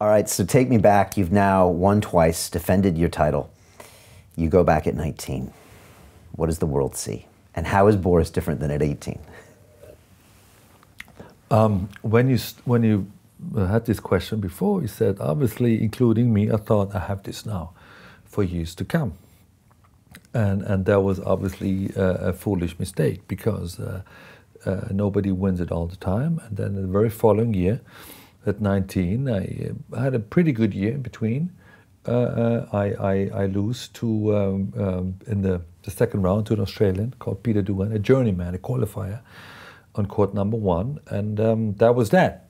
All right, so take me back. You've now won twice, defended your title. You go back at 19. What does the world see? And how is Boris different than at 18? When you had this question before, you said, obviously, including me, I thought I have this now for years to come. And that was obviously a foolish mistake, because nobody wins it all the time. And then the very following year, at 19, I had a pretty good year in between. I lose to, in the second round, to an Australian called Peter Dugan, a journeyman, a qualifier, on court number 1. And that was that.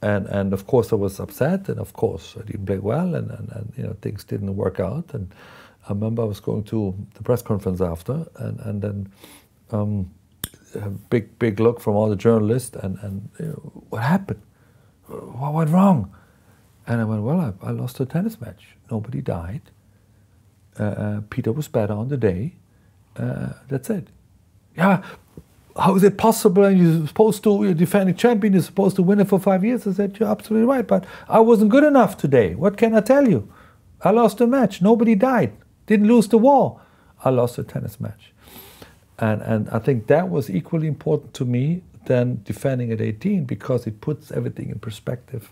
And of course I was upset, and of course I didn't play well, and you know, things didn't work out. And I remember I was going to the press conference after, and then a big look from all the journalists, and you know, what happened? What went wrong? And I went, well, I lost a tennis match. Nobody died. Peter was better on the day. That's it. Yeah, how is it possible? And you're supposed to, you're a defending champion, you're supposed to win it for 5 years. I said, you're absolutely right, but I wasn't good enough today. What can I tell you? I lost a match. Nobody died. Didn't lose the war. I lost a tennis match. And I think that was equally important to me than defending at 18, because it puts everything in perspective.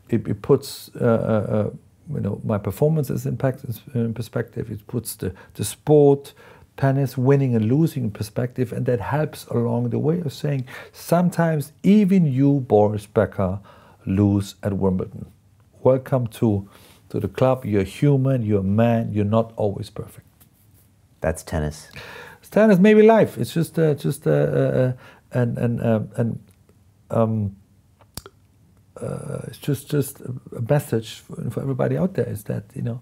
It puts you know, my performances in perspective. It puts the sport, tennis, winning and losing in perspective, and that helps along the way of saying, sometimes even you, Boris Becker, lose at Wimbledon. Welcome to the club. You're human, you're a man, you're not always perfect. That's tennis. It's tennis, maybe life. It's just it's just a message for everybody out there, is that, you know,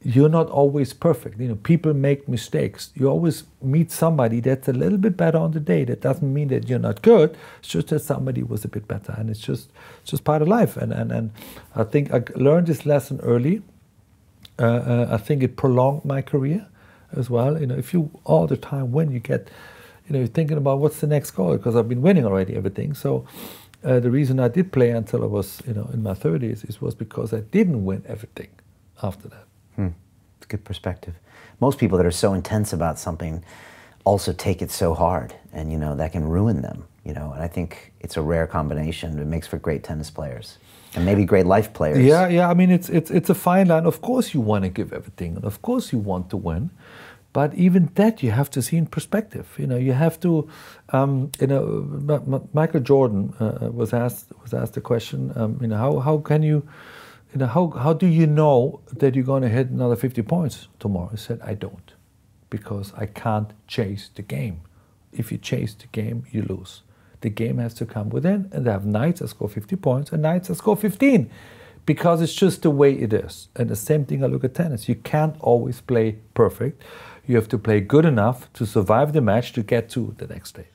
you're not always perfect. You know, people make mistakes. You always meet somebody that's a little bit better on the day. That doesn't mean that you're not good. It's just that somebody was a bit better, and it's just part of life. And I think I learned this lesson early. I think it prolonged my career as well. You know, if you all the time win, you get, you know, you're thinking about what's the next goal, because I've been winning already everything. So the reason I did play until I was, you know, in my 30s was because I didn't win everything after that. It's a good perspective. Most people that are so intense about something also take it so hard, and you know, that can ruin them. You know, and I think it's a rare combination. It makes for great tennis players, and maybe great life players. Yeah. I mean, it's a fine line. Of course, you want to give everything, and of course, you want to win. But even that you have to see in perspective. You know, you have to. You know, Michael Jordan was asked the question. You know, how can you? You know, how do you know that you're going to hit another 50 points tomorrow? He said, I don't, because I can't chase the game. If you chase the game, you lose. The game has to come within, and they have nights I score 50 points and nights I score 15, because it's just the way it is. And the same thing I look at tennis. You can't always play perfect. You have to play good enough to survive the match to get to the next day.